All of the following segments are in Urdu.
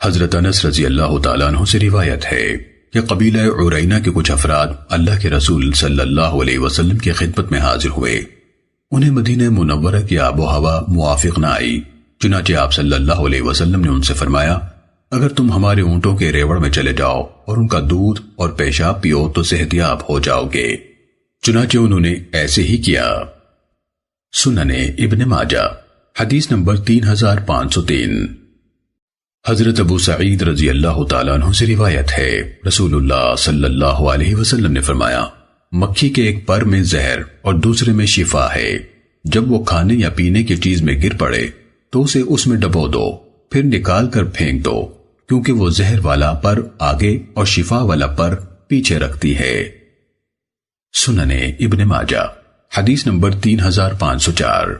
حضرت انس رضی اللہ تعالیٰ عنہ سے روایت ہے کہ قبیلہ عرینہ کے کچھ افراد اللہ کے رسول صلی اللہ علیہ وسلم کی خدمت میں حاضر ہوئے۔ انہیں مدینہ منورہ کی آب و ہوا موافق نہ آئی، چنانچہ آپ صلی اللہ علیہ وسلم نے ان سے فرمایا، اگر تم ہمارے اونٹوں کے ریوڑ میں چلے جاؤ اور ان کا دودھ اور پیشاب پیو تو صحت یاب ہو جاؤ گے۔ چنانچہ انہوں نے ایسے ہی کیا۔ سنن ابن ماجہ حدیث نمبر 3503۔ حضرت ابو سعید رضی اللہ تعالیٰ عنہ سے روایت ہے، رسول اللہ صلی اللہ علیہ وسلم نے فرمایا، مکھی کے ایک پر میں زہر اور دوسرے میں شفا ہے، جب وہ کھانے یا پینے کی چیز میں گر پڑے تو اسے اس میں ڈبو دو، پھر نکال کر پھینک دو، کیونکہ وہ زہر والا پر آگے اور شفا والا پر پیچھے رکھتی ہے۔ سنن ابن ماجہ حدیث نمبر 3504۔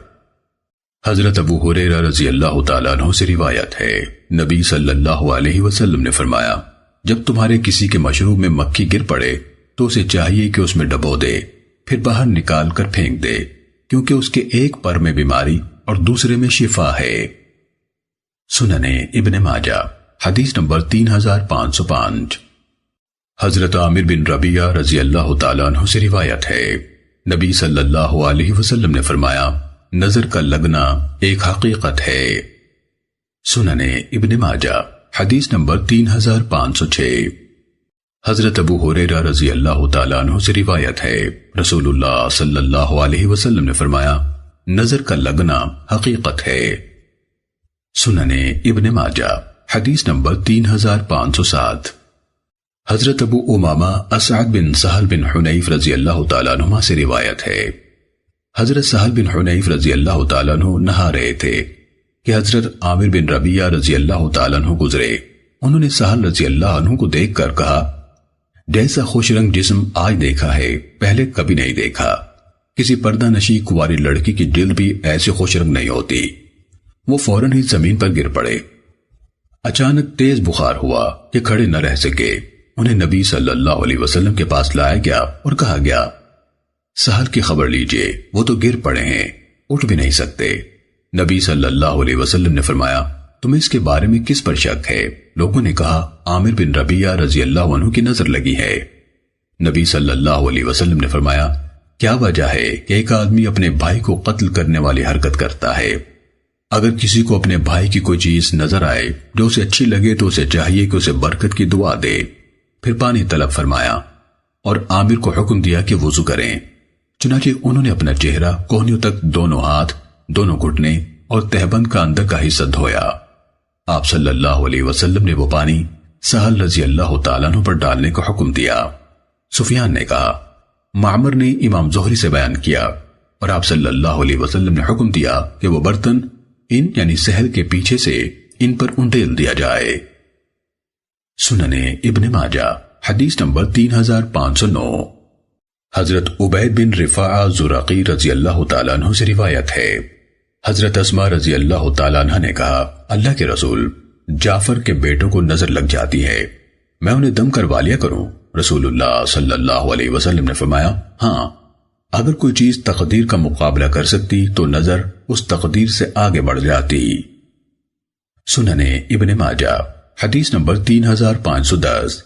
حضرت ابو ہریرہ رضی اللہ تعالیٰ عنہ سے روایت ہے، نبی صلی اللہ علیہ وسلم نے فرمایا، جب تمہارے کسی کے مشروب میں مکھی گر پڑے تو اسے چاہیے کہ اس میں ڈبو دے، پھر باہر نکال کر پھینک دے، کیونکہ اس کے ایک پر میں بیماری اور دوسرے میں شفا ہے۔ سنن ابن ماجہ حدیث نمبر 3505۔ حضرت عامر بن ربیعہ رضی اللہ تعالیٰ عنہ سے روایت ہے، نبی صلی اللہ علیہ وسلم نے فرمایا، نظر کا لگنا ایک حقیقت ہے۔ سنن ابن ماجہ حدیث نمبر 3506۔ حضرت ابو ہریرہ رضی اللہ تعالیٰ عنہ سے روایت ہے، رسول اللہ صلی اللہ علیہ وسلم نے فرمایا، نظر کا لگنا حقیقت ہے۔ سنن ابن ماجہ حدیث نمبر 3507۔ حضرت ابو امامہ اسعد بن سہل بن حنیف رضی اللہ تعالیٰ عنہ سے روایت ہے، حضرت سہل بن حنیف رضی اللہ تعالیٰ عنہ نہا رہے تھے کہ حضرت عامر بن ربیعہ رضی اللہ تعالیٰ عنہ گزرے۔ انہوں نے سہل رضی اللہ عنہ کو دیکھ کر کہا، جیسا خوش رنگ جسم آج دیکھا ہے پہلے کبھی نہیں دیکھا، کسی پردہ نشی کنواری لڑکی کی جلد بھی ایسی خوش رنگ نہیں ہوتی۔ وہ فوراً ہی زمین پر گر پڑے۔ اچانک تیز بخار ہوا کہ کھڑے نہ رہ سکے۔ انہیں نبی صلی اللہ علیہ وسلم کے پاس لایا گیا اور کہا گیا، سہل کی خبر لیجئے، وہ تو گر پڑے ہیں، اٹھ بھی نہیں سکتے۔ نبی صلی اللہ علیہ وسلم نے فرمایا، تمہیں اس کے بارے میں کس پر شک ہے؟ لوگوں نے کہا، عامر بن ربیعہ رضی اللہ عنہ کی نظر لگی ہے۔ نبی صلی اللہ علیہ وسلم نے فرمایا، کیا وجہ ہے کہ ایک آدمی اپنے بھائی کو قتل کرنے والی حرکت کرتا ہے؟ اگر کسی کو اپنے بھائی کی کوئی چیز نظر آئے جو اسے اچھی لگے تو اسے چاہیے کہ اسے برکت کی دعا دے۔ پھر پانی طلب فرمایا اور عامر کو حکم دیا کہ وضو کریں۔ چنانچہ انہوں نے اپنا چہرہ کوہنیوں تک، دونوں ہاتھ، دونوں گھٹنے اور تہبند کا اندر کا حصہ دھویا۔ آپ صلی اللہ علیہ وسلم نے وہ پانی سہل رضی اللہ تعالیٰ عنہ پر ڈالنے کا حکم دیا۔ سفیان نے کہا، معمر نے امام زہری سے بیان کیا، اور آپ صلی اللہ علیہ وسلم نے حکم دیا کہ وہ برتن ان یعنی سہل کے پیچھے سے ان پر انڈیل دیا جائے۔ سنن ابن ماجہ حدیث نمبر 3509۔ حضرت عبید بن رفاعہ زرقی رضی اللہ تعالیٰ عنہ سے روایت ہے، حضرت اسماء رضی اللہ تعالیٰ عنہ نے کہا، اللہ کے رسول، جعفر کے بیٹوں کو نظر لگ جاتی ہے، میں انہیں دم کروا لیا کروں؟ رسول اللہ صلی اللہ علیہ وسلم نے فرمایا، ہاں، اگر کوئی چیز تقدیر کا مقابلہ کر سکتی تو نظر اس تقدیر سے آگے بڑھ جاتی۔ سنن ابن ماجہ حدیث نمبر 3510۔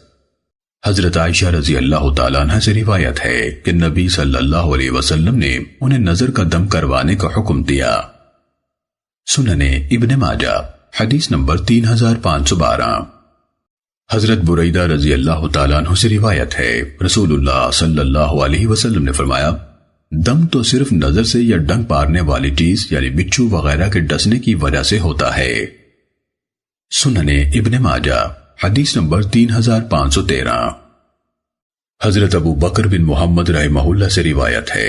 حضرت عائشہ رضی اللہ تعالیٰ عنہ سے روایت ہے کہ نبی صلی اللہ علیہ وسلم نے انہیں نظر کا دم کروانے کا حکم دیا۔ سنن ابن ماجہ حدیث نمبر 3512۔ حضرت بریدہ رضی اللہ تعالیٰ عنہ سے روایت ہے، رسول اللہ صلی اللہ علیہ وسلم نے فرمایا، دم تو صرف نظر سے یا ڈنگ مارنے والی چیز یعنی بچھو وغیرہ کے ڈسنے کی وجہ سے ہوتا ہے۔ سنن ابن ماجہ حدیث نمبر 3513۔ حضرت ابو بکر بن محمد رحمہ اللہ سے روایت ہے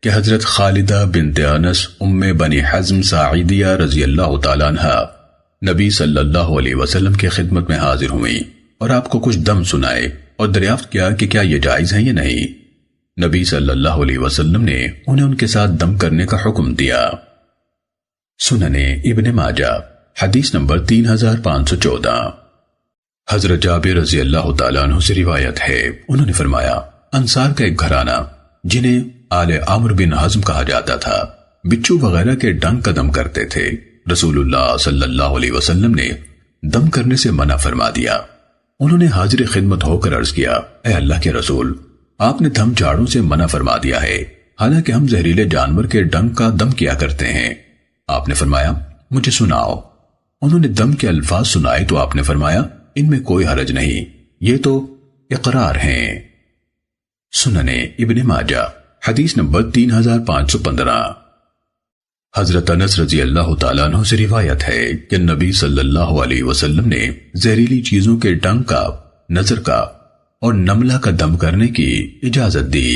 کہ حضرت خالدہ بنت انس ام بنی حزم ساعدیہ رضی اللہ تعالیٰ عنہ نبی صلی اللہ علیہ وسلم کی خدمت میں حاضر ہوئیں اور آپ کو کچھ دم سنائے اور دریافت کیا کہ کیا یہ جائز ہے یا نہیں۔ نبی صلی اللہ علیہ وسلم نے انہیں ان کے ساتھ دم کرنے کا حکم دیا۔ سنن ابن ماجہ حدیث نمبر 3514۔ حضرت جابر رضی اللہ تعالیٰ عنہ سے روایت ہے، انہوں نے فرمایا، انصار کا ایک گھرانہ جنہیں آل عمرو بن حزم کہا جاتا تھا، بچھو وغیرہ کے ڈنگ کا دم کرتے تھے۔ رسول اللہ صلی اللہ علیہ وسلم نے دم کرنے سے منع فرما دیا۔ انہوں نے حاضر خدمت ہو کر عرض کیا، اے اللہ کے رسول، آپ نے دم جھاڑوں سے منع فرما دیا ہے، حالانکہ ہم زہریلے جانور کے ڈنک کا دم کیا کرتے ہیں۔ آپ نے فرمایا، مجھے سناؤ۔ انہوں نے دم کے الفاظ سنائے تو آپ نے فرمایا، ان میں کوئی حرج نہیں، یہ تو اقرار ہیں۔ سننے ابن ماجہ حدیث نمبر 3515۔ حضرت انس رضی اللہ تعالیٰ عنہ سے روایت ہے کہ نبی صلی اللہ علیہ وسلم نے زہریلی چیزوں کے ڈنک کا، نظر کا اور نملہ کا دم کرنے کی اجازت دی۔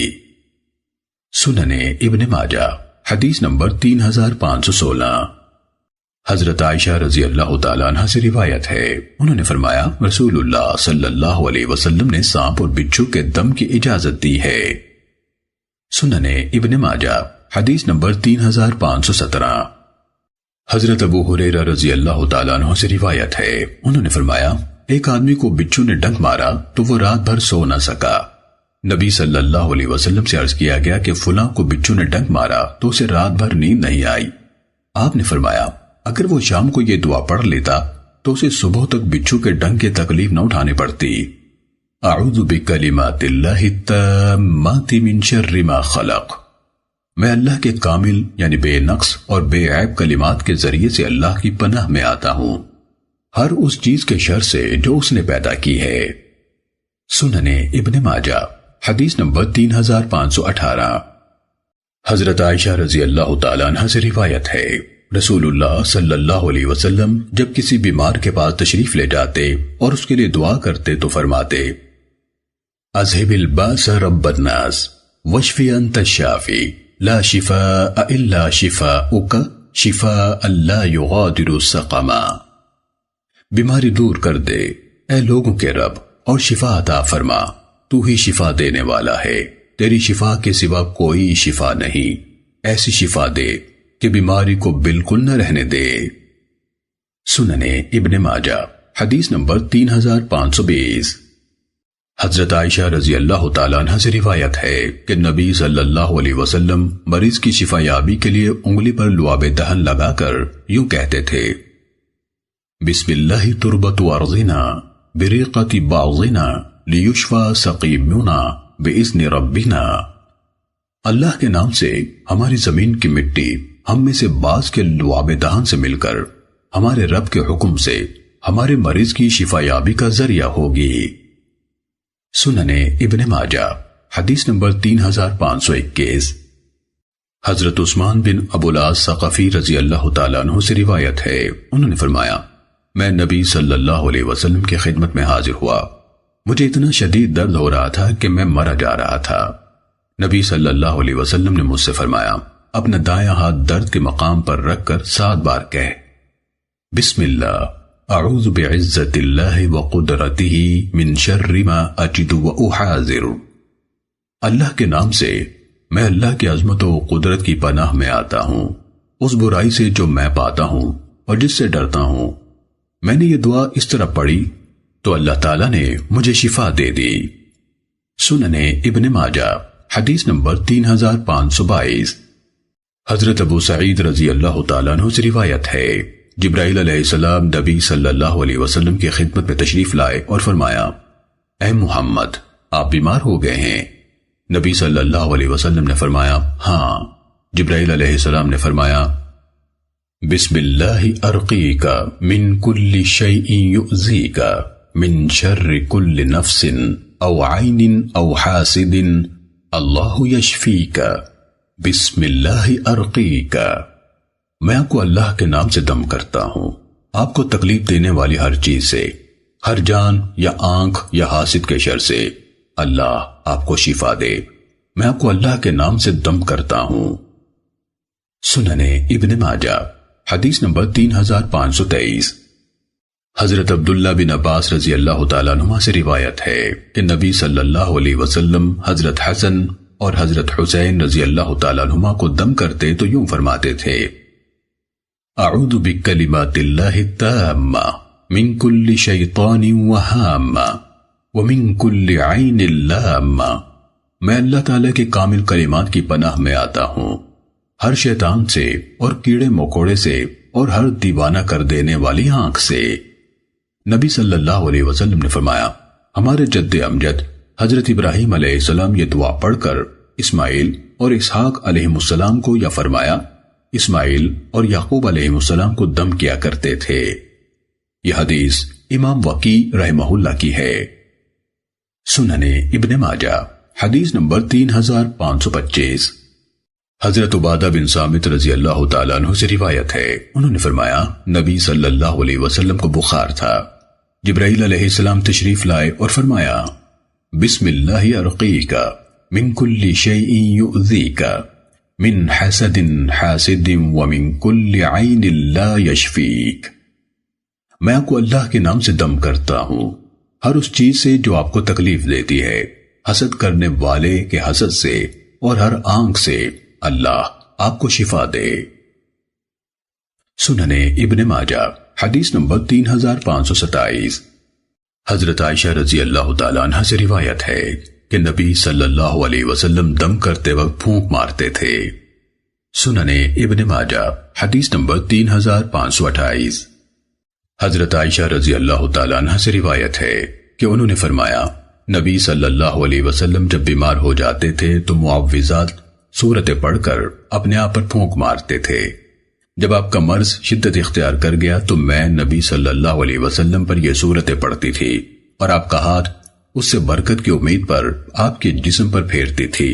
سننے ابن ماجہ حدیث نمبر 3516۔ حضرت عائشہ رضی اللہ تعالیٰ عنہ سے روایت ہے، انہوں نے فرمایا، رسول اللہ صلی اللہ علیہ وسلم نے سانپ اور بچھو کے دم کی اجازت دی ہے۔ سننے ابن ماجہ حدیث نمبر 3517۔ حضرت ابو ہریرہ رضی اللہ تعالیٰ عنہ سے روایت ہے، انہوں نے فرمایا، ایک آدمی کو بچھو نے ڈنک مارا تو وہ رات بھر سو نہ سکا۔ نبی صلی اللہ علیہ وسلم سے عرض کیا گیا کہ فلاں کو بچھو نے ڈنک مارا تو اسے رات بھر نیند نہیں آئی۔ آپ نے فرمایا، اگر وہ شام کو یہ دعا پڑھ لیتا تو اسے صبح تک بچھو کے ڈنک کی تکلیف نہ اٹھانی پڑتی۔ اعوذ بکلمات اللہ التامات من شر ما خلق، میں اللہ کے کامل یعنی بے نقص اور بے عیب کلمات کے ذریعے سے اللہ کی پناہ میں آتا ہوں، ہر اس چیز کے شر سے جو اس نے پیدا کی ہے۔ سننے ابن ماجہ حدیث نمبر 3518۔ حضرت عائشہ رضی اللہ تعالیٰ عنہ سے روایت ہے، رسول اللہ صلی اللہ علیہ وسلم جب کسی بیمار کے پاس تشریف لے جاتے اور اس کے لیے دعا کرتے تو فرماتے، اذهب الباس رب الناس واشف انت الشافی لا شفاء الا شفاؤک شفاء لا یغادر سقما، بیماری دور کر دے اے لوگوں کے رب اور شفا عطا فرما، تو ہی شفا دینے والا ہے، تیری شفا کے سوا کوئی شفا نہیں، ایسی شفا دے کہ بیماری کو بالکل نہ رہنے دے۔ سننے ابن ماجہ حدیث نمبر 3520۔ حضرت عائشہ رضی اللہ تعالیٰ عنہ سے روایت ہے کہ نبی صلی اللہ علیہ وسلم مریض کی شفا یابی کے لیے انگلی پر لعاب دہن لگا کر یوں کہتے تھے، بسم اللہ تربت ارضنا بریقت بعضنا لیشفى سقیمنا باذن ربنا، اللہ کے نام سے ہماری زمین کی مٹی ہم میں سے بعض کے لعاب دہن سے مل کر ہمارے رب کے حکم سے ہمارے مریض کی شفا یابی کا ذریعہ ہوگی۔ سننے ابن ماجہ حدیث نمبر 3521۔ حضرت عثمان بن ابو العاص ثقفی رضی اللہ تعالیٰ عنہ سے روایت ہے، انہوں نے فرمایا، میں نبی صلی اللہ علیہ وسلم کی خدمت میں حاضر ہوا، مجھے اتنا شدید درد ہو رہا تھا کہ میں مرا جا رہا تھا۔ نبی صلی اللہ علیہ وسلم نے مجھ سے فرمایا، اپنا دایاں ہاتھ درد کے مقام پر رکھ کر 7 بار کہہ، بسم اللہ اعوذ بعزت اللہ وقدرتہ من شر ما اجد واحاذر، اللہ کے نام سے میں اللہ کی عظمت و قدرت کی پناہ میں آتا ہوں اس برائی سے جو میں پاتا ہوں اور جس سے ڈرتا ہوں۔ میں نے یہ دعا اس طرح پڑھی تو اللہ تعالیٰ نے مجھے شفا دے دی۔ سننے ابن ماجہ حدیث نمبر 3522۔ حضرت ابو سعید رضی اللہ تعالیٰ عنہ سے روایت ہے، جبرائیل علیہ السلام نبی صلی اللہ علیہ وسلم کی خدمت میں تشریف لائے اور فرمایا، اے محمد، آپ بیمار ہو گئے ہیں؟ نبی صلی اللہ علیہ وسلم نے فرمایا، ہاں۔ جبرائیل علیہ السلام نے فرمایا، بسم اللہ ارقیک من کل شیء یؤذیک من شر کل نفس او عین او حاسد اللہ یشفیک، بسم اللہ ارقیک، میں آپ کو اللہ کے نام سے دم کرتا ہوں آپ کو تکلیف دینے والی ہر چیز سے، ہر جان یا آنکھ یا حاسد کے شر سے، اللہ آپ کو شفا دے، میں آپ کو اللہ کے نام سے دم کرتا ہوں۔ سننے ابن ماجہ حدیث نمبر 3523۔ حضرت عبداللہ بن عباس رضی اللہ تعالیٰ عنہ سے روایت ہے کہ نبی صلی اللہ علیہ وسلم حضرت حسن اور حضرت حسین رضی اللہ تعالیٰ عنہ کو دم کرتے تو یوں فرماتے تھے، اعوذ بکلمات اللہ التامہ من کل شیطان وہامہ ومن کل عین لامہ، میں اللہ تعالیٰ کے کامل کلمات کی پناہ میں آتا ہوں ہر شیطان سے اور کیڑے مکوڑے سے اور ہر دیوانہ کر دینے والی آنکھ سے۔ نبی صلی اللہ علیہ وسلم نے فرمایا، ہمارے جد امجد حضرت ابراہیم علیہ السلام یہ دعا پڑھ کر اسماعیل اور اسحاق علیہ السلام کو، یا فرمایا اسماعیل اور یعقوب علیہ السلام کو دم کیا کرتے تھے۔ یہ حدیث امام وقی رحمہ اللہ کی ہے۔ سنن ابن ماجہ حدیث نمبر 3525۔ حضرت عبادہ بن صامت رضی اللہ تعالیٰ عنہ سے روایت ہے، انہوں نے فرمایا نبی صلی اللہ علیہ وسلم کو بخار تھا۔ جبرائیل علیہ السلام تشریف لائے اور فرمایا، بسم اللہ ارقیک من کل شیء یؤذیک من حسد حاسد ومن کل عین لا یشفیک۔ میں آپ کو اللہ کے نام سے دم کرتا ہوں ہر اس چیز سے جو آپ کو تکلیف دیتی ہے، حسد کرنے والے کے حسد سے اور ہر آنکھ سے اللہ آپ کو شفا دے۔ سنن ابن ماجہ حدیث نمبر 3527۔ حضرت عائشہ رضی اللہ تعالیٰ عنہ سے روایت ہے کہ نبی صلی اللہ علیہ وسلم دم کرتے وقت پھونک مارتے تھے۔ سنن ابن ماجہ حدیث نمبر 3528۔ حضرت عائشہ رضی اللہ تعالیٰ عنہ سے روایت ہے کہ انہوں نے فرمایا، نبی صلی اللہ علیہ وسلم جب بیمار ہو جاتے تھے تو معوذات سورتیں پڑھ کر اپنے آپ پر پھونک مارتے تھے۔ جب آپ کا مرض شدت اختیار کر گیا تو میں نبی صلی اللہ علیہ وسلم پر یہ سورتیں پڑھتی تھی اور آپ کا ہاتھ اس سے برکت کی امید پر آپ کے جسم پر پھیرتی تھی۔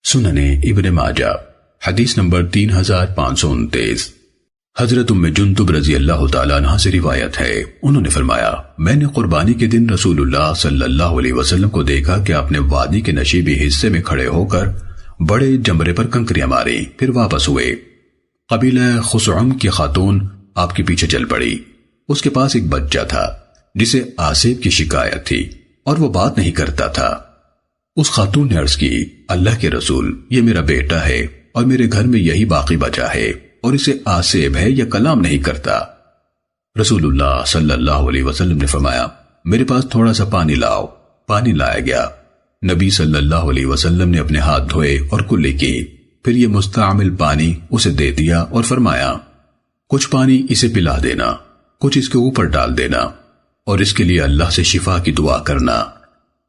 سنن ابن ماجہ حدیث نمبر 3529۔ حضرت ام جندب رضی اللہ تعالیٰ عنہ سے روایت ہے، انہوں نے فرمایا، میں نے قربانی کے دن رسول اللہ صلی اللہ علیہ وسلم کو دیکھا کہ آپ نے وادی کے نشیبی حصے میں کھڑے ہو کر بڑے جمرے پر کنکریاں ماری، پھر واپس ہوئے۔ قبیلہ خثعم کی خاتون آپ کے پیچھے چل پڑی۔ اس کے پاس ایک بچہ تھا جسے آسیب کی شکایت تھی اور وہ بات نہیں کرتا تھا۔ اس خاتون نے عرض کی، اللہ کے رسول، یہ میرا بیٹا ہے اور میرے گھر میں یہی باقی بچا ہے اور اسے آسیب ہے، یہ کلام نہیں کرتا۔ رسول اللہ صلی اللہ علیہ وسلم نے فرمایا، میرے پاس تھوڑا سا پانی لاؤ۔ پانی لایا گیا۔ نبی صلی اللہ علیہ وسلم نے اپنے ہاتھ دھوئے اور کلی کی، پھر یہ مستعمل پانی اسے دے دیا اور فرمایا، کچھ پانی اسے پلا دینا، کچھ اس کے اوپر ڈال دینا اور اس کے لیے اللہ سے شفا کی دعا کرنا۔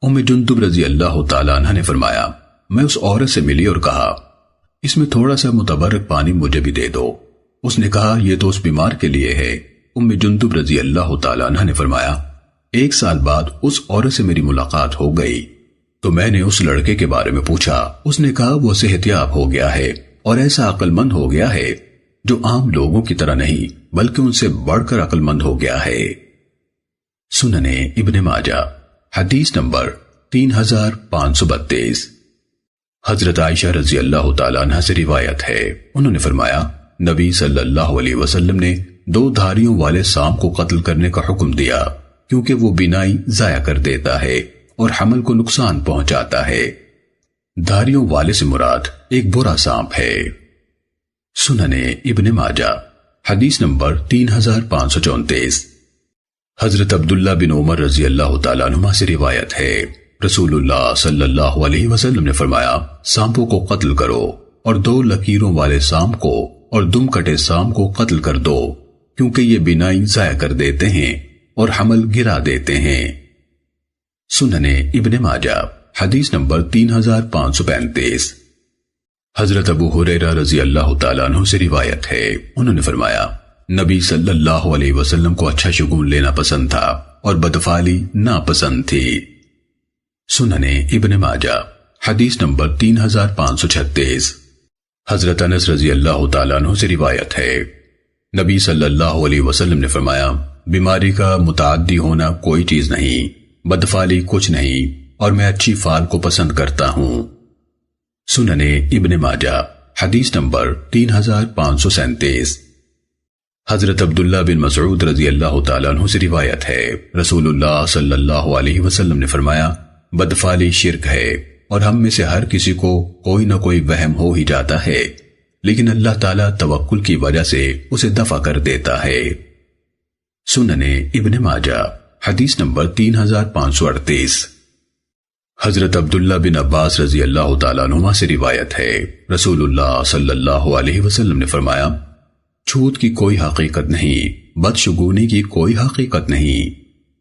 ام جندب رضی اللہ تعالیٰ عنہ نے فرمایا، میں اس عورت سے ملی اور کہا، اس میں تھوڑا سا متبرک پانی مجھے بھی دے دو۔ اس نے کہا، یہ تو اس بیمار کے لیے ہے۔ ام جندب رضی اللہ تعالیٰ عنہ نے فرمایا، 1 سال بعد اس عورت سے میری ملاقات ہو گئی تو میں نے اس لڑکے کے بارے میں پوچھا۔ اس نے کہا وہ صحت یاب ہو گیا ہے اور ایسا عقل مند ہو گیا ہے جو عام لوگوں کی طرح نہیں بلکہ ان سے بڑھ کر عقل مند ہو گیا ہے۔ سنن ابن ماجہ حدیث نمبر 3532۔ حضرت عائشہ رضی اللہ تعالیٰ عنہ سے روایت ہے، انہوں نے فرمایا، نبی صلی اللہ علیہ وسلم نے 2 دھاریوں والے سام کو قتل کرنے کا حکم دیا کیونکہ وہ بینائی ضائع کر دیتا ہے اور حمل کو نقصان پہنچاتا ہے۔ دھاریوں والے سے مراد ایک برا سانپ ہے۔ سنن ابن ماجہ حدیث نمبر 3534۔ حضرت عبداللہ بن عمر رضی اللہ تعالیٰ عنہ سے روایت ہے، رسول اللہ صلی اللہ علیہ وسلم نے فرمایا، سانپوں کو قتل کرو اور 2 لکیروں والے سانپ کو اور دم کٹے سانپ کو قتل کر دو کیونکہ یہ بینائی ضائع کر دیتے ہیں اور حمل گرا دیتے ہیں۔ سنن ابن ماجہ حدیث نمبر 3535۔ حضرت ابو ہریرہ رضی اللہ تعالیٰ عنہ سے روایت ہے، انہوں نے فرمایا، نبی صلی اللہ علیہ وسلم کو اچھا شگون لینا پسند تھا اور بدفعلی ناپسند تھی۔ سنن ابن ماجہ حدیث نمبر 3536۔ حضرت انس رضی اللہ تعالیٰ عنہ سے روایت ہے، نبی صلی اللہ علیہ وسلم نے فرمایا، بیماری کا متعدی ہونا کوئی چیز نہیں، بدفعلی کچھ نہیں، اور میں اچھی فعل کو پسند کرتا ہوں۔ سنن ابن ماجہ حدیث نمبر 3537۔ حضرت عبداللہ بن مسعود رضی اللہ تعالیٰ عنہ سے روایت ہے، رسول اللہ صلی اللہ علیہ وسلم نے فرمایا، بدفعلی شرک ہے اور ہم میں سے ہر کسی کو کوئی نہ کوئی وہم ہو ہی جاتا ہے، لیکن اللہ تعالیٰ توکل کی وجہ سے اسے دفع کر دیتا ہے۔ سنن ابن ماجہ حدیث نمبر 3538۔ حضرت عبداللہ بن عباس رضی اللہ تعالیٰ عنہما سے روایت ہے، رسول اللہ صلی اللہ علیہ وسلم نے فرمایا، چھوت کی کوئی حقیقت نہیں بدشگونی کی کوئی حقیقت نہیں،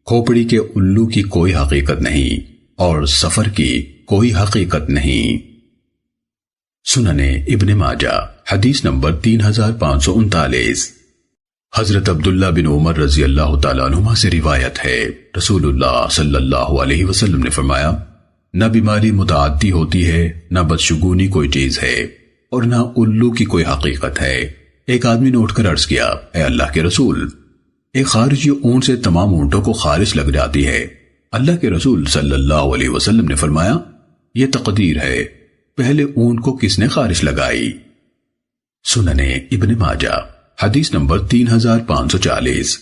کھوپڑی کے الو کی کوئی حقیقت نہیں، اور سفر کی کوئی حقیقت نہیں۔ سننے ابن ماجہ حدیث نمبر 3539۔ حضرت عبداللہ بن عمر رضی اللہ تعالیٰ عنہما سے روایت ہے، رسول اللہ صلی اللہ علیہ وسلم نے فرمایا، نہ بیماری متعدی ہوتی ہے، نہ بدشگونی کوئی چیز ہے، اور نہ الو کی کوئی حقیقت ہے۔ ایک آدمی نے اٹھ کر عرض کیا، اے اللہ کے رسول، ایک خارجی اونٹ سے تمام اونٹوں کو خارش لگ جاتی ہے۔ اللہ کے رسول صلی اللہ علیہ وسلم نے فرمایا، یہ تقدیر ہے، پہلے اونٹ کو کس نے خارش لگائی؟ سننے ابن ماجہ حدیث نمبر 3540۔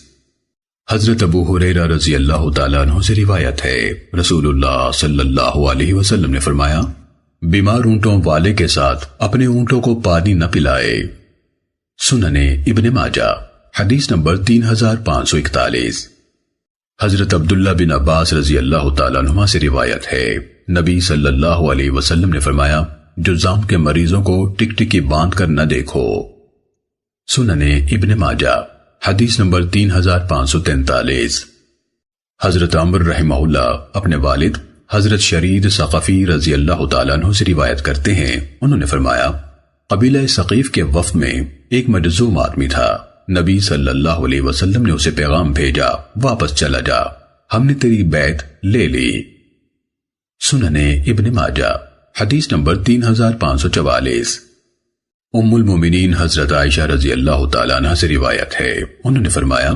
حضرت ابو ہریرہ رضی اللہ تعالیٰ عنہ سے روایت ہے، رسول اللہ صلی اللہ علیہ وسلم نے فرمایا، بیمار اونٹوں والے کے ساتھ اپنے اونٹوں کو پانی نہ پلائے۔ سننے ابن ماجہ حدیث نمبر 3541۔ حضرت عبداللہ بن عباس رضی اللہ تعالیٰ عنہما سے روایت ہے، نبی صلی اللہ علیہ وسلم نے فرمایا، جذام کے مریضوں کو ٹکٹکی باندھ کر نہ دیکھو۔ سننے ابن ماجہ حدیث نمبر 3543۔ حضرت عمر رحمہ اللہ اپنے والد حضرت شرید ثقفی رضی اللہ تعالیٰ عنہ سے روایت کرتے ہیں، انہوں نے فرمایا، قبیلہ ثقیف کے وفد میں ایک مجذوم آدمی تھا، نبی صلی اللہ علیہ وسلم نے اسے پیغام بھیجا، واپس چلا جا، ہم نے تیری بیعت لے لی۔ سننے ابن ماجہ حدیث نمبر 3544۔ ام المومنین حضرت عائشہ رضی اللہ تعالیٰ عنہ سے روایت ہے، انہوں نے فرمایا،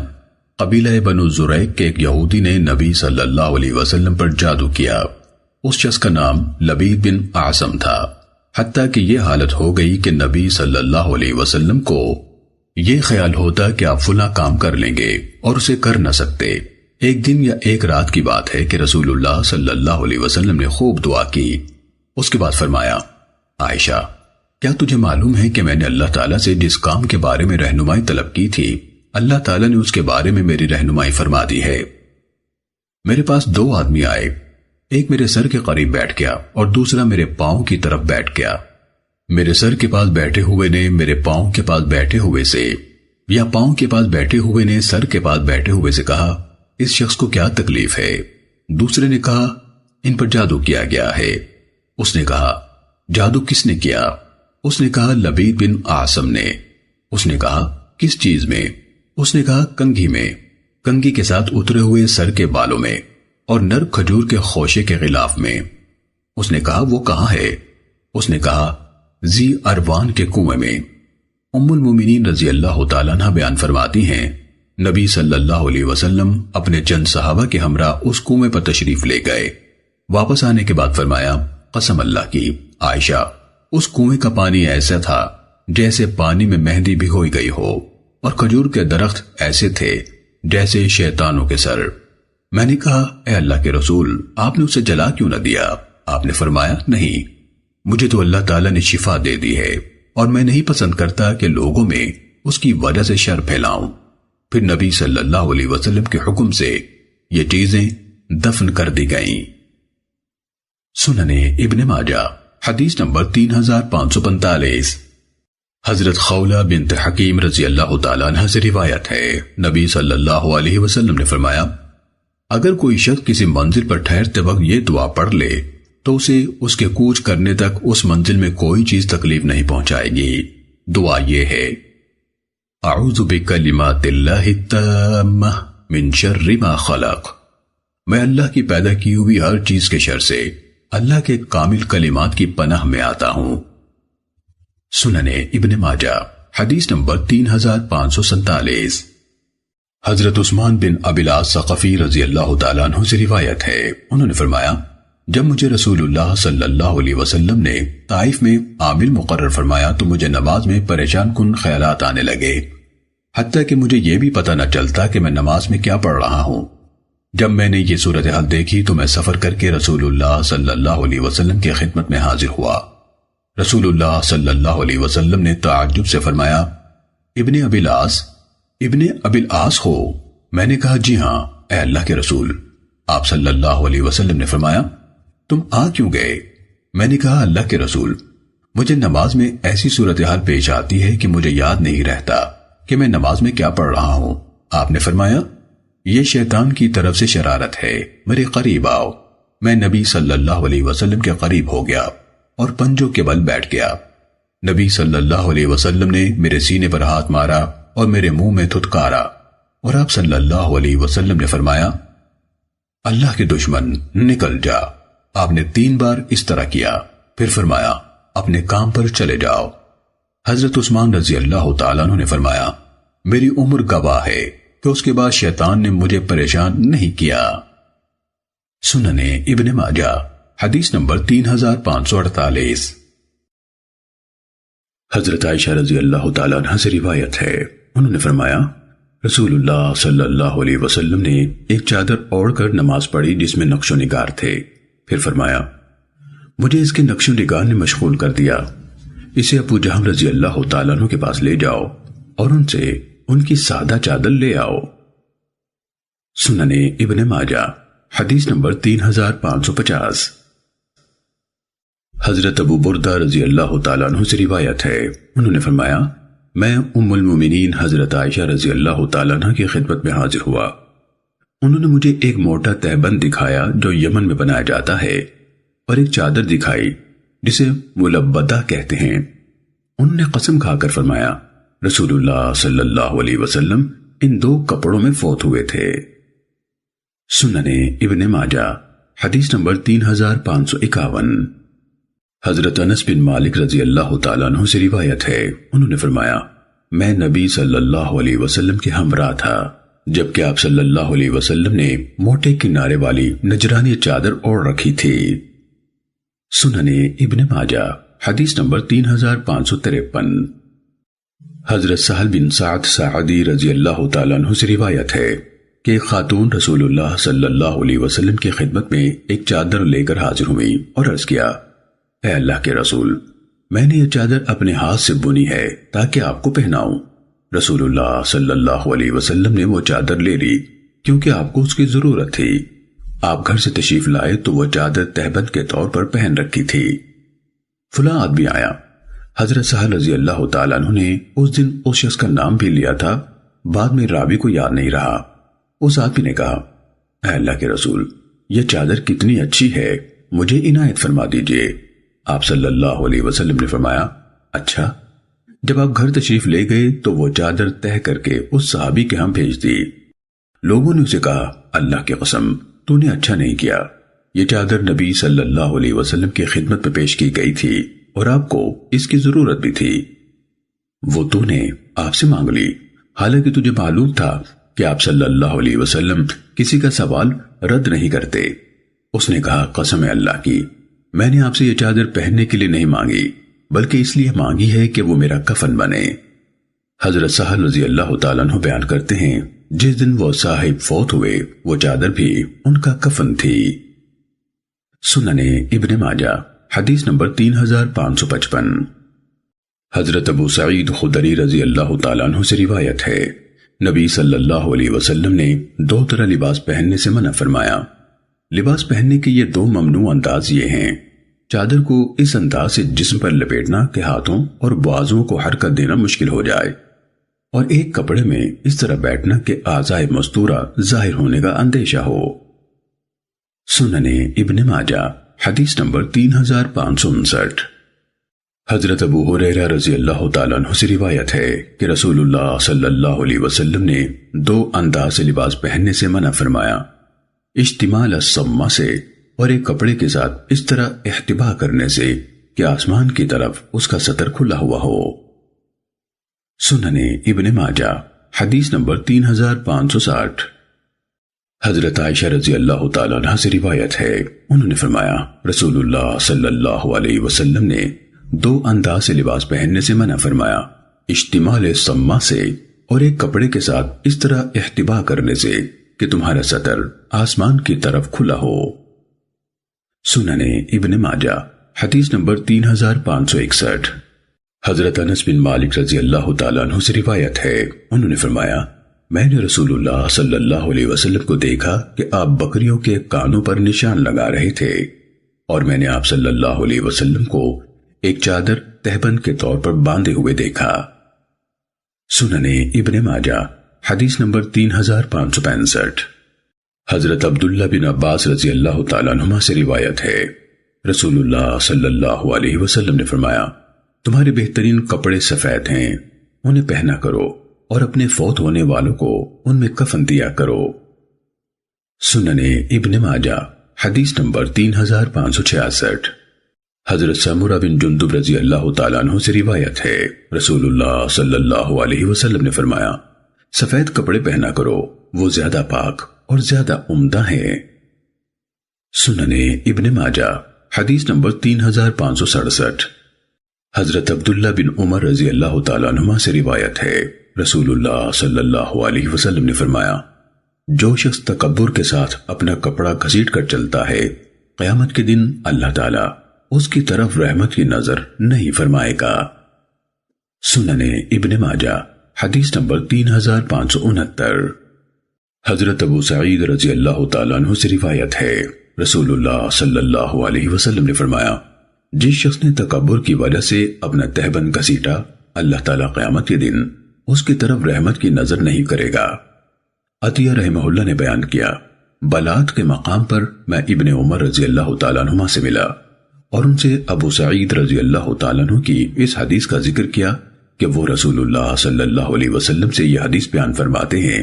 قبیلہ بنو زریق کے ایک یہودی نے نبی صلی اللہ علیہ وسلم پر جادو کیا۔ اس شخص کا نام لبید بن اعصم تھا، حتیٰ کہ یہ حالت ہو گئی کہ نبی صلی اللہ علیہ وسلم کو یہ خیال ہوتا کہ آپ فلاں کام کر لیں گے اور اسے کر نہ سکتے۔ ایک دن یا ایک رات کی بات ہے کہ رسول اللہ صلی اللہ علیہ وسلم نے خوب دعا کی، اس کے بعد فرمایا، عائشہ، کیا تجھے معلوم ہے کہ میں نے اللہ تعالیٰ سے جس کام کے بارے میں رہنمائی طلب کی تھی، اللہ تعالیٰ نے اس کے بارے میں میری رہنمائی فرما دی ہے۔ میرے پاس دو آدمی آئے، ایک میرے سر کے قریب بیٹھ گیا اور دوسرا میرے پاؤں کی طرف بیٹھ گیا۔ میرے سر کے پاس بیٹھے ہوئے نے میرے پاؤں کے پاس بیٹھے ہوئے سے، یا پاؤں کے پاس بیٹھے ہوئے نے سر کے پاس بیٹھے ہوئے سے کہا، اس شخص کو کیا تکلیف ہے؟ دوسرے نے کہا، ان پر جادو کیا گیا ہے۔ اس نے کہا، جادو کس نے کیا؟ اس نے کہا، لبید بن اعصم نے۔ اس نے کہا، کس چیز میں؟ اس نے کہا، کنگھی میں، کنگھی کے ساتھ اترے ہوئے سر کے بالوں میں اور نر کھجور کے خوشے کے غلاف میں۔ اس نے کہا، وہ کہاں ہے؟ اس نے کہا، زی اروان کے کنویں میں۔ ام المومنین رضی اللہ تعالیٰ عنہ بیان فرماتی ہیں، نبی صلی اللہ علیہ وسلم اپنے چند صحابہ کے ہمراہ اس کنویں پر تشریف لے گئے۔ واپس آنے کے بعد فرمایا، قسم اللہ کی، عائشہ، اس کنویں کا پانی ایسا تھا جیسے پانی میں مہندی بھگوئی گئی ہو، اور کھجور کے درخت ایسے تھے جیسے شیطانوں کے سر۔ میں نے کہا، اے اللہ کے رسول، آپ نے اسے جلا کیوں نہ دیا؟ آپ نے فرمایا، نہیں، مجھے تو اللہ تعالیٰ نے شفا دے دی ہے، اور میں نہیں پسند کرتا کہ لوگوں میں اس کی وجہ سے شر پھیلاؤں۔ پھر نبی صلی اللہ علیہ وسلم کے حکم سے یہ چیزیں دفن کر دی گئیں۔ سننے ابن ماجہ حدیث نمبر 3545۔ حضرت خولہ بنت حکیم رضی اللہ تعالیٰ عنہ سے روایت ہے، نبی صلی اللہ علیہ وسلم نے فرمایا، اگر کوئی شخص کسی منزل پر ٹھہرتے وقت یہ دعا پڑھ لے تو اسے اس کے کوچ کرنے تک اس منزل میں کوئی چیز تکلیف نہیں پہنچائے گی۔ دعا یہ ہے، اعوذ بکلمات اللہ التامہ من شر ما خلق، میں اللہ کی پیدا کی ہوئی ہر چیز کے شر سے اللہ کے کامل کلمات کی پناہ میں آتا ہوں۔ سننے ابن ماجہ حدیث نمبر 3547۔ حضرت عثمان بن ابی العاص ثقفی رضی اللہ تعالیٰ عنہ سے روایت ہے، انہوں نے فرمایا، جب مجھے رسول اللہ صلی اللہ علیہ وسلم نے طائف میں عامل مقرر فرمایا تو مجھے نماز میں پریشان کن خیالات آنے لگے، حتیٰ کہ مجھے یہ بھی پتہ نہ چلتا کہ میں نماز میں کیا پڑھ رہا ہوں۔ جب میں نے یہ صورتحال دیکھی تو میں سفر کر کے رسول اللہ صلی اللہ علیہ وسلم کی خدمت میں حاضر ہوا۔ رسول اللہ صلی اللہ علیہ وسلم نے تعجب سے فرمایا، ابن ابی العاص ہو؟ میں نے کہا، جی ہاں اے اللہ کے رسول۔ آپ صلی اللہ علیہ وسلم نے فرمایا، تم آ کیوں گئے؟ میں نے کہا، اللہ کے رسول، مجھے نماز میں ایسی صورتحال پیش آتی ہے کہ مجھے یاد نہیں رہتا کہ میں نماز میں کیا پڑھ رہا ہوں۔ آپ نے فرمایا یہ شیطان کی طرف سے شرارت ہے، میرے قریب آؤ۔ میں نبی صلی اللہ علیہ وسلم کے قریب ہو گیا اور پنجوں کے بل بیٹھ گیا۔ نبی صلی اللہ علیہ وسلم نے میرے سینے پر ہاتھ مارا اور میرے منہ میں تھتکارا، اور آپ صلی اللہ علیہ وسلم نے فرمایا اللہ کے دشمن نکل جا۔ آپ نے 3 بار اس طرح کیا، پھر فرمایا اپنے کام پر چلے جاؤ۔ حضرت عثمان رضی اللہ تعالیٰ عنہ نے فرمایا میری عمر گواہ ہے کہ اس کے بعد شیطان نے مجھے پریشان نہیں کیا۔ سننے ابن ماجہ حدیث نمبر 3548۔ حضرت عائشہ رضی اللہ تعالیٰ عنہ سے روایت ہے، انہوں نے فرمایا رسول اللہ صلی اللہ علیہ وسلم نے ایک چادر اوڑھ کر نماز پڑھی جس میں نقش و نگار تھے، پھر فرمایا مجھے اس کے نقش و نگار نے مشغول کر دیا، اسے ابو جہم رضی اللہ تعالیٰ عنہ کے پاس لے جاؤ اور ان سے ان کی سادہ چادر لے آؤ۔ سننے ابن ماجہ حدیث نمبر 3550۔ حضرت ابو بردہ رضی اللہ تعالیٰ عنہ سے روایت ہے، انہوں نے فرمایا میں ام المومنین حضرت عائشہ رضی اللہ تعالیٰ عنہ کی خدمت میں حاضر ہوا۔ انہوں نے مجھے ایک موٹا تہبند دکھایا جو یمن میں بنایا جاتا ہے، اور ایک چادر دکھائی جسے ملبدہ کہتے ہیں۔ انہوں نے قسم کھا کر فرمایا رسول اللہ صلی اللہ علیہ وسلم ان 2 کپڑوں میں فوت ہوئے تھے۔ سننے ابن ماجہ حدیث نمبر 3551۔ حضرت انس بن مالک رضی اللہ تعالیٰ عنہ سے روایت ہے، انہوں نے فرمایا میں نبی صلی اللہ علیہ وسلم کے ہمراہ تھا جبکہ آپ صلی اللہ علیہ وسلم نے موٹے کنارے والی نجرانی چادر اوڑھ رکھی تھی۔ سننے ابن ماجہ حدیث نمبر 3553۔ حضرت سہل بن سعد ساعدی رضی اللہ تعالیٰ عنہ سے روایت ہے کہ خاتون رسول اللہ صلی اللہ علیہ وسلم کی خدمت میں ایک چادر لے کر حاضر ہوئی اور عرض کیا اے اللہ کے رسول، میں نے یہ چادر اپنے ہاتھ سے بنی ہے تاکہ آپ کو پہناؤں۔ رسول اللہ صلی اللہ علیہ وسلم نے وہ چادر لے لی کیونکہ آپ کو اس کی ضرورت تھی۔ آپ گھر سے تشریف لائے تو وہ چادر تہبند کے طور پر پہن رکھی تھی۔ فلاں آدمی آیا، حضرت سہل رضی اللہ تعالیٰ عنہ نے اس دن اس شخص کا نام بھی لیا تھا، بعد میں راوی کو یاد نہیں رہا۔ اس آدمی نے کہا اے اللہ کے رسول، یہ چادر کتنی اچھی ہے، مجھے عنایت فرما دیجئے۔ آپ صلی اللہ علیہ وسلم نے فرمایا اچھا۔ جب آپ گھر تشریف لے گئے تو وہ چادر تہہ کر کے اس صحابی کے ہم بھیج دی۔ لوگوں نے اسے کہا اللہ کی قسم تو نے اچھا نہیں کیا، یہ چادر نبی صلی اللہ علیہ وسلم کی خدمت میں پیش کی گئی تھی اور آپ کو اس کی ضرورت بھی تھی، وہ تو نے آپ سے مانگ لی، حالانکہ تجھے معلوم تھا کہ آپ صلی اللہ علیہ وسلم کسی کا سوال رد نہیں کرتے۔ اس نے کہا قسم اللہ کی، میں نے آپ سے یہ چادر پہننے کے لیے نہیں مانگی بلکہ اس لیے مانگی ہے کہ وہ میرا کفن بنے۔ حضرت سہل رضی اللہ تعالیٰ عنہ بیان کرتے ہیں جس دن وہ صاحب فوت ہوئے وہ چادر بھی ان کا کفن تھی۔ سننے ابن ماجہ حدیث نمبر 3555۔ حضرت ابو سعید خدری رضی اللہ تعالیٰ عنہ سے روایت ہے، نبی صلی اللہ علیہ وسلم نے 2 طرح لباس پہننے سے منع فرمایا۔ لباس پہننے کے یہ 2 ممنوع انداز یہ ہیں، چادر کو اس انداز سے جسم پر لپیٹنا کہ ہاتھوں اور بازوؤں کو حرکت دینا مشکل ہو جائے، اور ایک کپڑے میں اس طرح بیٹھنا کہ اعضائے مستورہ ظاہر ہونے کا اندیشہ ہو۔ سننے ابن ماجہ حدیث نمبر 3559۔ حضرت ابو ہریرہ رضی اللہ تعالیٰ عنہ سے روایت ہے کہ رسول اللہ صلی اللہ علیہ وسلم نے 2 انداز سے لباس پہننے سے منع فرمایا، اشتمال السمہ سے اور ایک کپڑے کے ساتھ اس طرح احتبا کرنے سے کہ آسمان کی طرف اس کا سطر کھلا ہوا ہو۔ سننے ابن ماجہ حدیث نمبر 3560۔ حضرت عائشہ رضی اللہ تعالیٰ عنہ سے روایت ہے، انہوں نے فرمایا رسول اللہ صلی اللہ علیہ وسلم نے 2 انداز سے لباس پہننے سے منع فرمایا، اشتمال السمہ سے اور ایک کپڑے کے ساتھ اس طرح احتبا کرنے سے کہ تمہارا سطر آسمان کی طرف کھلا ہو۔ سننے ابن ماجہ حدیث نمبر 3561۔ حضرت انس بن مالک رضی اللہ تعالیٰ عنہ سے روایت ہے، انہوں نے فرمایا میں نے رسول اللہ صلی اللہ علیہ وسلم کو دیکھا کہ آپ بکریوں کے کانوں پر نشان لگا رہے تھے، اور میں نے آپ صلی اللہ علیہ وسلم کو ایک چادر تہبند کے طور پر باندھے ہوئے دیکھا۔ سننے ابن ماجہ حدیث نمبر 3565۔ حضرت عبداللہ بن عباس رضی اللہ تعالیٰ عنہما سے روایت ہے، رسول اللہ صلی اللہ علیہ وسلم نے فرمایا، تمہارے بہترین کپڑے سفید ہیں، انہیں پہنا کرو اور اپنے فوت ہونے والوں کو ان میں کفن دیا کرو۔ سننے ابن ماجہ حدیث نمبر 3566۔ حضرت سمرہ بن جندب رضی اللہ تعالیٰ عنہ سے روایت ہے، رسول اللہ صلی اللہ علیہ وسلم نے فرمایا، سفید کپڑے پہنا کرو، وہ زیادہ پاک اور زیادہ عمدہ ہیں۔ سننے ابن ماجہ حدیث نمبر 3567۔ حضرت عبداللہ بن عمر رضی اللہ تعالیٰ عنہما سے روایت ہے، رسول اللہ صلی اللہ علیہ وسلم نے فرمایا، جو شخص تکبر کے ساتھ اپنا کپڑا گھسیٹ کر چلتا ہے، قیامت کے دن اللہ تعالیٰ اس کی طرف رحمت کی نظر نہیں فرمائے گا۔ سننے ابن ماجہ حدیث نمبر 3569۔ حضرت ابو سعید رضی اللہ تعالیٰ عنہ سے روایت ہے، رسول اللہ صلی اللہ علیہ وسلم نے فرمایا، جس شخص نے تکبر کی وجہ سے اپنا تہبند گھسیٹا، اللہ تعالیٰ قیامت کے دن اس کی طرف رحمت کی نظر نہیں کرے گا۔ عطیہ رحمہ اللہ نے بیان کیا، بلات کے مقام پر میں ابن عمر رضی اللہ تعالیٰ عنہما سے ملا اور ان سے ابو سعید رضی اللہ تعالیٰ عنہ کی اس حدیث کا ذکر کیا کہ وہ رسول اللہ صلی اللہ علیہ وسلم سے یہ حدیث بیان فرماتے ہیں۔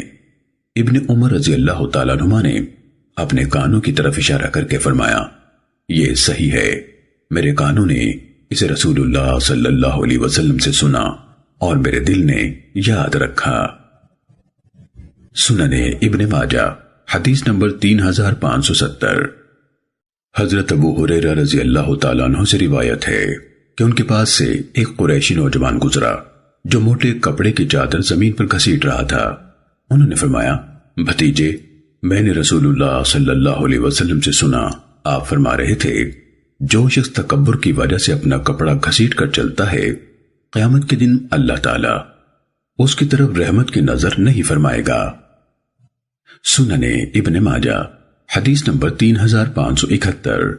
ابن عمر رضی اللہ تعالیٰ عنہما نے اپنے کانوں کی طرف اشارہ کر کے فرمایا، یہ صحیح ہے، میرے کانوں نے اسے رسول اللہ صلی اللہ علیہ وسلم سے سنا اور میرے دل نے یاد رکھا۔ سننے ابن ماجہ حدیث نمبر 3570۔ حضرت ابو ہریرہ رضی اللہ تعالیٰ عنہ سے روایت ہے کہ ان کے پاس سے ایک قریشی نوجوان گزرا جو موٹے کپڑے کی چادر زمین پر گھسیٹ رہا تھا۔ انہوں نے فرمایا، بھتیجے، میں نے رسول اللہ صلی اللہ علیہ وسلم سے سنا، آپ فرما رہے تھے، جو شخص تکبر کی وجہ سے اپنا کپڑا گھسیٹ کر چلتا ہے، قیامت کے دن اللہ تعالیٰ اس کی طرف رحمت کی نظر نہیں فرمائے گا۔ سننے ابن ماجہ حدیث نمبر 3571۔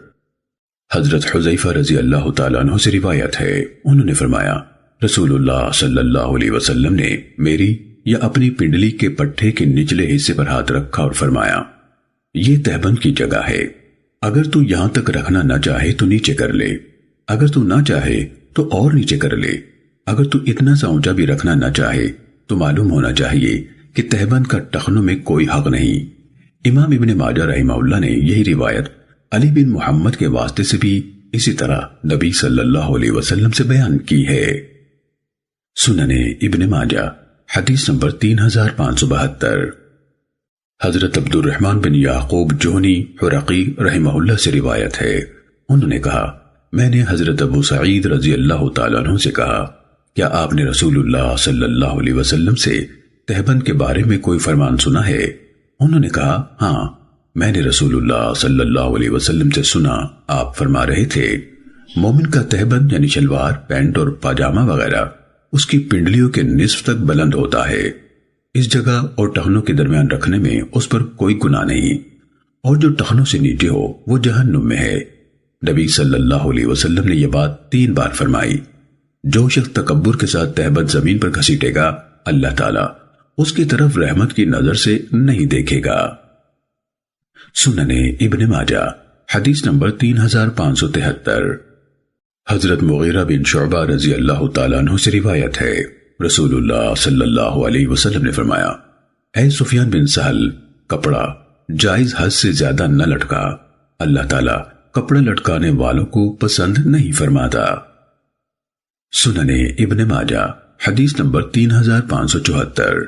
حضرت حذیفہ رضی اللہ تعالیٰ عنہ سے روایت ہے، انہوں نے فرمایا، رسول اللہ صلی اللہ علیہ وسلم نے میری یا اپنی پنڈلی کے پٹھے کے نچلے حصے پر ہاتھ رکھا اور فرمایا، یہ تہبند کی جگہ ہے، اگر تو یہاں تک رکھنا نہ چاہے تو نیچے کر لے، اگر تو نہ چاہے تو اور نیچے کر لے، اگر تو اتنا سا اونچا بھی رکھنا نہ چاہے تو معلوم ہونا چاہیے کہ تہبند کا ٹخنوں میں کوئی حق نہیں۔ امام ابن ماجہ رحمہ اللہ نے یہی روایت علی بن محمد کے واسطے سے بھی اسی طرح نبی صلی اللہ علیہ وسلم سے بیان کی ہے۔ سننے ابن ماجہ حدیث نمبر 3572۔ حضرت عبد الرحمن بن یعقوب جونی حرقی رحمہ اللہ سے روایت ہے، انہوں نے کہا، میں نے حضرت ابو سعید رضی اللہ تعالیٰ عنہ سے کہا، کیا آپ نے رسول اللہ صلی اللہ علیہ وسلم سے تہبند کے بارے میں کوئی فرمان سنا ہے؟ انہوں نے کہا، ہاں، میں نے رسول اللہ صلی اللہ علیہ وسلم سے سنا، آپ فرما رہے تھے، مومن کا تہبند یعنی شلوار، پینٹ اور پاجامہ وغیرہ اس کی پنڈلیوں کے نصف تک بلند ہوتا ہے، اس جگہ اور ٹخنوں کے درمیان رکھنے میں اس پر کوئی گناہ نہیں، اور جو ٹخنوں سے نیچے ہو وہ جہنم میں ہے۔ نبی صلی اللہ علیہ وسلم نے یہ بات 3 بار فرمائی۔ جو شخص تکبر کے ساتھ تہبند زمین پر گھسیٹے گا، اللہ تعالیٰ اس کی طرف رحمت کی نظر سے نہیں دیکھے گا۔ سننے ابن ماجہ حدیث نمبر 3573۔ حضرت مغیرہ بن شعبہ رضی اللہ تعالیٰ عنہ سے روایت ہے، رسول اللہ صلی اللہ علیہ وسلم نے فرمایا، اے سفیان بن سہل، کپڑا جائز حد سے زیادہ نہ لٹکا، اللہ تعالیٰ کپڑا لٹکانے والوں کو پسند نہیں فرماتا۔ سننے ابن ماجہ حدیث نمبر 3574۔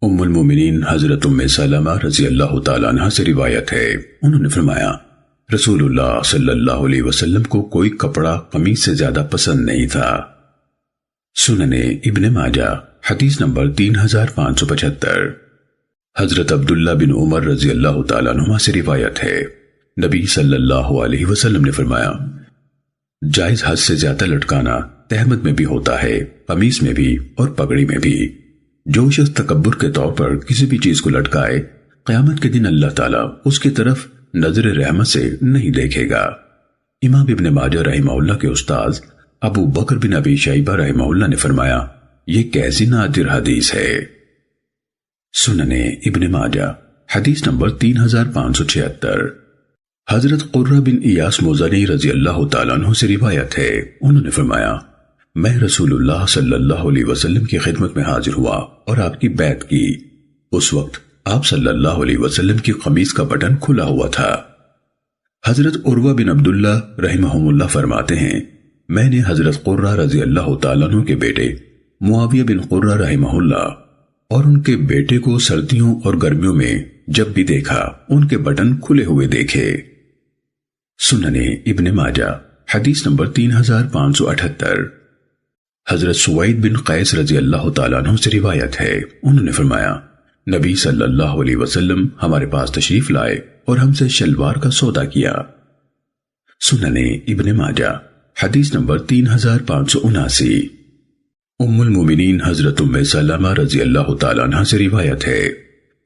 ام المومنین حضرت ام سلمہ رضی اللہ تعالیٰ عنہ سے روایت ہے، انہوں نے فرمایا، رسول اللہ صلی اللہ علیہ وسلم کو کوئی کپڑا قمیص سے زیادہ پسند نہیں تھا۔ سننے ابن ماجہ حدیث نمبر 3575۔ حضرت عبداللہ بن عمر رضی اللہ تعالیٰ عنہ سے روایت ہے، نبی صلی اللہ علیہ وسلم نے فرمایا، جائز حد سے زیادہ لٹکانا تہمت میں بھی ہوتا ہے، قمیص میں بھی اور پگڑی میں بھی۔ جو شخص تکبر کے طور پر کسی بھی چیز کو لٹکائے، قیامت کے دن اللہ تعالیٰ اس کی طرف نظر رحمت سے نہیں دیکھے گا۔ امام ابن ماجہ رحمہ اللہ کے استاذ ابو بکر بن ابی شیبہ رحمہ اللہ نے فرمایا، یہ کیسی نادر حدیث ہے۔ سننے ابن ماجہ حدیث نمبر 3576۔ حضرت قرہ بن ایاس مزنی رضی اللہ تعالیٰ عنہ سے روایت ہے، انہوں نے فرمایا میں رسول اللہ صلی اللہ علیہ وسلم کی خدمت میں حاضر ہوا اور آپ کی بیعت کی۔ اس وقت آپ صلی اللہ علیہ وسلم کی قمیص کا بٹن کھلا ہوا تھا۔ حضرت عروہ بن عبداللہ رحمہم اللہ فرماتے ہیں میں نے حضرت قرہ رضی اللہ تعالیٰ عنہ کے بیٹے معاویہ بن قرہ رحمہ اللہ اور ان کے بیٹے کو سردیوں اور گرمیوں میں جب بھی دیکھا ان کے بٹن کھلے ہوئے دیکھے۔ سننے ابن ماجہ حدیث نمبر 3578۔ حضرت سوید بن قیس رضی اللہ تعالیٰ عنہ سے روایت ہے، انہوں نے فرمایا نبی صلی اللہ علیہ وسلم ہمارے پاس تشریف لائے اور ہم سے شلوار کا سودا کیا۔ سننے ابن ماجہ حدیث نمبر 3579۔ ام المومنین حضرت ام سلمہ رضی اللہ تعالیٰ عنہ سے روایت ہے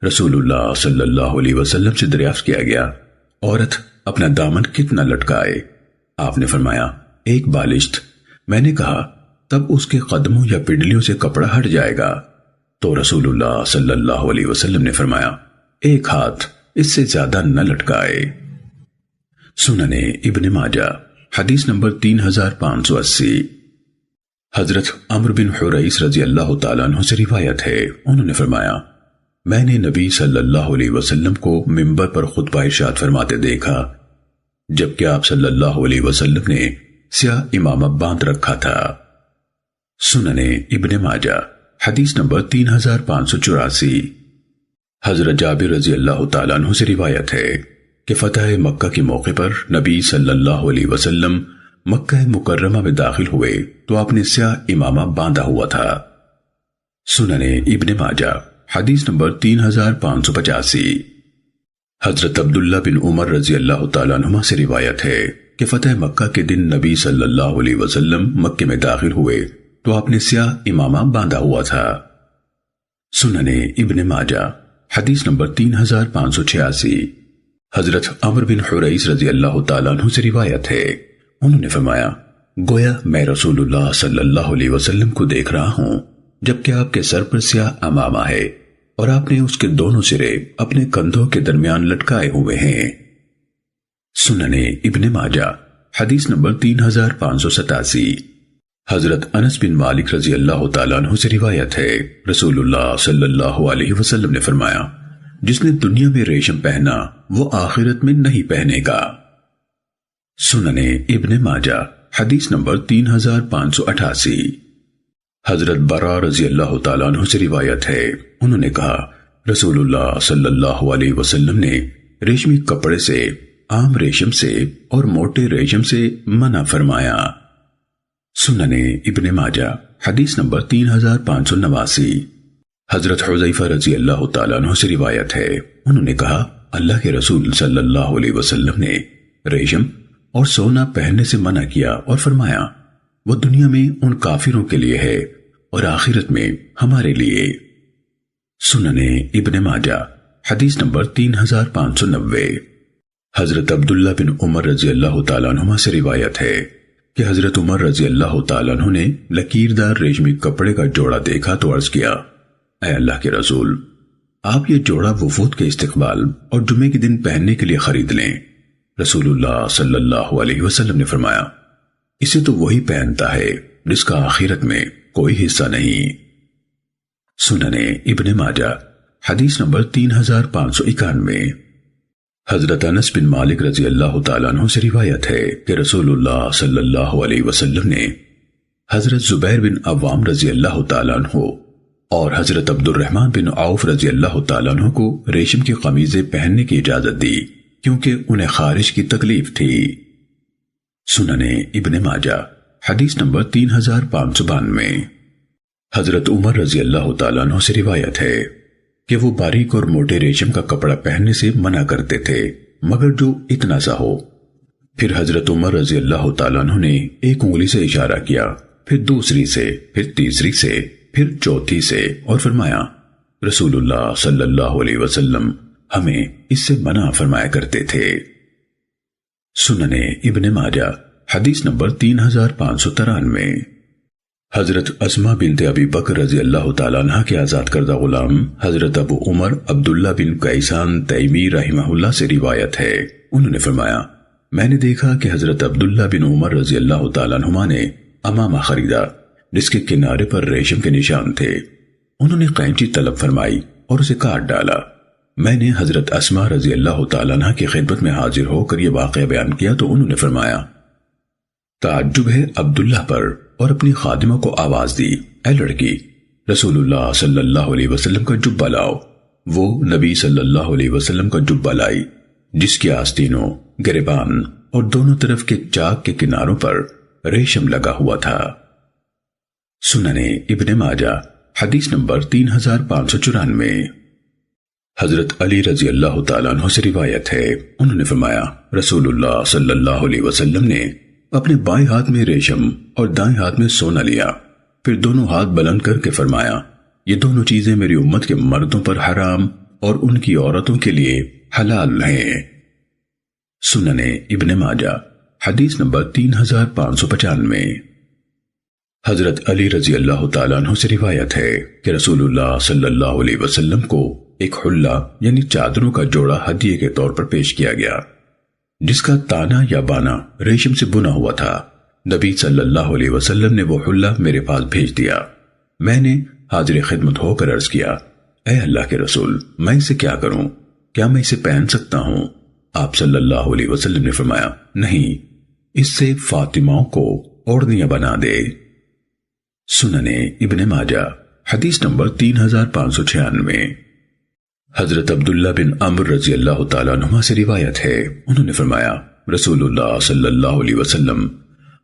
رسول اللہ صلی اللہ علیہ وسلم سے دریافت کیا گیا عورت اپنا دامن کتنا لٹکائے؟ آپ نے فرمایا ایک بالشت۔ میں نے کہا تب اس کے قدموں یا پڈلیوں سے کپڑا ہٹ جائے گا؟ تو رسول اللہ صلی اللہ علیہ وسلم نے فرمایا ایک ہاتھ، اس سے زیادہ نہ لٹکائے۔ سننے ابن ماجہ حدیث نمبر 3580۔ حضرت عمرو بن حریث رضی اللہ تعالیٰ عنہ سے روایت ہے، انہوں نے فرمایا میں نے نبی صلی اللہ علیہ وسلم کو منبر پر خطبہ ارشاد فرماتے دیکھا جبکہ آپ صلی اللہ علیہ وسلم نے سیاہ امامہ باندھ رکھا تھا۔ سننے ابن ماجہ حدیث نمبر 3584۔ حضرت جابر رضی اللہ تعالیٰ عنہ سے روایت ہے کہ فتح مکہ کے موقع پر نبی صلی اللہ علیہ وسلم مکہ مکرمہ میں داخل ہوئے تو آپ نے سیاہ امامہ باندھا ہوا تھا۔ سننے ابن ماجہ حدیث نمبر 3585۔ حضرت عبداللہ بن عمر رضی اللہ تعالیٰ عنہ سے روایت ہے کہ فتح مکہ کے دن نبی صلی اللہ علیہ وسلم مکہ میں داخل ہوئے تو آپ نے سیاہ امامہ باندھا ہوا تھا۔ سننے ابن ماجہ حدیث نمبر 3586۔ حضرت عمرو بن حریث رضی اللہ تعالیٰ عنہ سے روایت ہے، انہوں نے فرمایا گویا میں رسول اللہ صلی اللہ علیہ وسلم کو دیکھ رہا ہوں جبکہ آپ کے سر پر سیاہ امامہ ہے اور آپ نے اس کے دونوں سرے اپنے کندھوں کے درمیان لٹکائے ہوئے ہیں۔ سننے ابن ماجہ حدیث نمبر 3587۔ حضرت انس بن مالک رضی اللہ تعالیٰ عنہ سے روایت ہے رسول اللہ صلی اللہ علیہ وسلم نے فرمایا جس نے دنیا میں ریشم پہنا وہ آخرت میں نہیں پہنے گا۔ سننے ابن ماجہ حدیث نمبر 3588۔ حضرت برا رضی اللہ تعالیٰ عنہ سے روایت ہے، انہوں نے کہا رسول اللہ صلی اللہ علیہ وسلم نے ریشمی کپڑے سے، عام ریشم سے اور موٹے ریشم سے منع فرمایا۔ سننے ابن ماجہ حدیث نمبر 3589۔ حضرت حذیفہ رضی اللہ تعالیٰ عنہ سے روایت ہے، انہوں نے کہا اللہ کے رسول صلی اللہ علیہ وسلم نے ریشم اور سونا پہننے سے منع کیا اور فرمایا وہ دنیا میں ان کافروں کے لیے ہے اور آخرت میں ہمارے لیے۔ سننے ابن ماجہ حدیث نمبر 3590۔ حضرت عبداللہ بن عمر رضی اللہ تعالیٰ عنہ سے روایت ہے کہ حضرت عمر رضی اللہ تعالیٰ عنہ نے لکیردار ریشمی کپڑے کا جوڑا دیکھا تو عرض کیا اے اللہ کے رسول آپ یہ جوڑا وفود کے استقبال اور جمعے کے دن پہننے کے لیے خرید لیں۔ رسول اللہ صلی اللہ علیہ وسلم نے فرمایا اسے تو وہی پہنتا ہے جس کا آخرت میں کوئی حصہ نہیں۔ سننے ابن ماجہ حدیث نمبر 3591۔ حضرت انس بن مالک رضی اللہ تعالیٰ عنہ سے روایت ہے کہ رسول اللہ صلی اللہ علیہ وسلم نے حضرت زبیر بن عوام رضی اللہ تعالیٰ عنہ اور حضرت عبد الرحمن بن عوف رضی اللہ تعالیٰ عنہ کو ریشم کی قمیضیں پہننے کی اجازت دی کیونکہ انہیں خارش کی تکلیف تھی۔ سننے ابن ماجہ حدیث نمبر 3592۔ حضرت عمر رضی اللہ تعالیٰ عنہ سے روایت ہے کہ وہ باریک اور موٹے ریشم کا کپڑا پہننے سے منع کرتے تھے مگر جو اتنا سا ہو۔ پھر حضرت عمر رضی اللہ تعالیٰ عنہ نے ایک انگلی سے اشارہ کیا، پھر دوسری سے، پھر تیسری سے، پھر چوتھی سے اور فرمایا رسول اللہ صلی اللہ علیہ وسلم ہمیں اس سے منع فرمایا کرتے تھے۔ سننے ابن ماجہ حدیث نمبر 3593۔ حضرت اسما بنت ابی بکر رضی اللہ تعالیٰ عنہ کے آزاد کردہ غلام حضرت ابو عمر عبداللہ بن کیسان تیمی رحمہ اللہ سے روایت ہے، انہوں نے فرمایا میں نے دیکھا کہ حضرت عبداللہ بن عمر رضی اللہ تعالیٰ عنہما نے امامہ خریدا جس کے کنارے پر ریشم کے نشان تھے۔ انہوں نے قینچی طلب فرمائی اور اسے کاٹ ڈالا۔ میں نے حضرت اسما رضی اللہ تعالیٰ عنہ کی خدمت میں حاضر ہو کر یہ واقعہ بیان کیا تو انہوں نے فرمایا تعجب ہے عبداللہ پر، اور اپنی خادمہ کو آواز دی اے لڑکی، رسول اللہ صلی اللہ علیہ وسلم کا جبہ لاؤ۔ وہ نبی صلی اللہ علیہ وسلم کا جبہ لائی جس کی آستینوں، گریبان اور دونوں طرف کے چاک کے کناروں پر ریشم لگا ہوا تھا۔ سنن ابن ماجہ حدیث نمبر 3594۔ حضرت علی رضی اللہ تعالیٰ عنہ سے روایت ہے، انہوں نے فرمایا رسول اللہ صلی اللہ علیہ وسلم نے اپنے بائیں ہاتھ میں ریشم اور دائیں ہاتھ میں سونا لیا، پھر دونوں ہاتھ بلند کر کے فرمایا یہ دونوں چیزیں میری امت کے مردوں پر حرام اور ان کی عورتوں کے لیے حلال ہیں۔ سنن ابن ماجہ حدیث نمبر 3595۔ حضرت علی رضی اللہ تعالیٰ عنہ سے روایت ہے کہ رسول اللہ صلی اللہ علیہ وسلم کو ایک حلہ یعنی چادروں کا جوڑا ہدیے کے طور پر پیش کیا گیا جس کا تانا یا بانا ریشم سے بنا ہوا تھا۔ نبی صلی اللہ علیہ وسلم نے وہ حلہ میرے پاس بھیج دیا۔ میں نے حاضر خدمت ہو کر عرض کیا اے اللہ کے رسول، میں اسے کیا کروں؟ کیا میں اسے پہن سکتا ہوں؟ آپ صلی اللہ علیہ وسلم نے فرمایا نہیں، اس سے فاطمہ کو اوڑھنیاں بنا دے۔ سنن ابن ماجہ حدیث نمبر 3596۔ حضرت عبداللہ بن عمر رضی اللہ تعالیٰ عنہ سے روایت ہے، انہوں نے فرمایا رسول اللہ صلی اللہ علیہ وسلم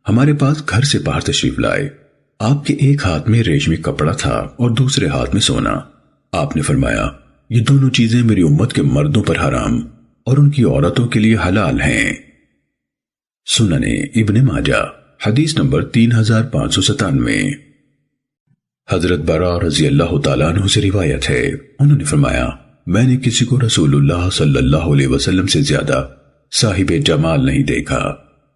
ہمارے پاس گھر سے باہر تشریف لائے۔ آپ کے ایک ہاتھ میں ریشمی کپڑا تھا اور دوسرے ہاتھ میں سونا۔ آپ نے فرمایا یہ دونوں چیزیں میری امت کے مردوں پر حرام اور ان کی عورتوں کے لیے حلال ہیں۔ سنن ابن ماجہ حدیث نمبر 3597۔ حضرت برا رضی اللہ تعالیٰ عنہ سے روایت ہے، انہوں نے فرمایا میں نے کسی کو رسول اللہ صلی اللہ علیہ وسلم سے زیادہ صاحب جمال نہیں دیکھا،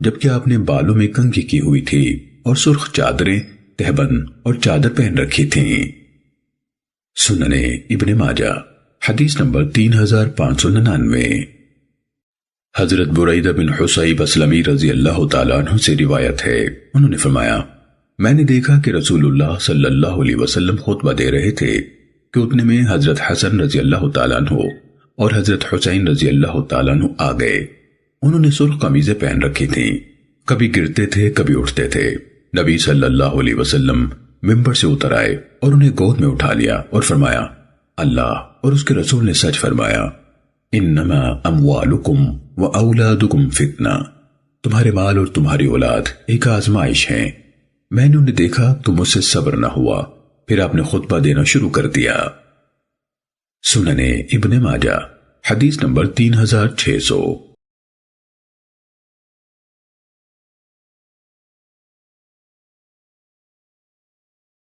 جبکہ آپ نے بالوں میں کنگھی کی ہوئی تھی اور سرخ چادریں، تہبند اور چادر پہن رکھی تھیں۔ سنن ابن ماجہ حدیث نمبر 3599۔ حضرت بریدہ بن حصیب اسلمی رضی اللہ تعالیٰ عنہ سے روایت ہے، انہوں نے فرمایا میں نے دیکھا کہ رسول اللہ صلی اللہ علیہ وسلم خطبہ دے رہے تھے کہ اتنے میں حضرت حسن رضی اللہ تعالیٰ عنہ اور حضرت حسین رضی اللہ تعالیٰ عنہ آ گئے۔ انہوں نے سرخ قمیضیں پہن رکھی تھیں، کبھی گرتے تھے کبھی اٹھتے تھے۔ نبی صلی اللہ علیہ وسلم ممبر سے اتر آئے اور انہیں گود میں اٹھا لیا اور فرمایا اللہ اور اس کے رسول نے سچ فرمایا، انما اموالکم و اولادکم فتنہ، تمہارے مال اور تمہاری اولاد ایک آزمائش ہیں۔ میں نے انہیں دیکھا تو مجھ سے صبر نہ ہوا، پھر آپ نے خطبہ دینا شروع کر دیا۔ سنن ابن ماجہ حدیث نمبر 3600۔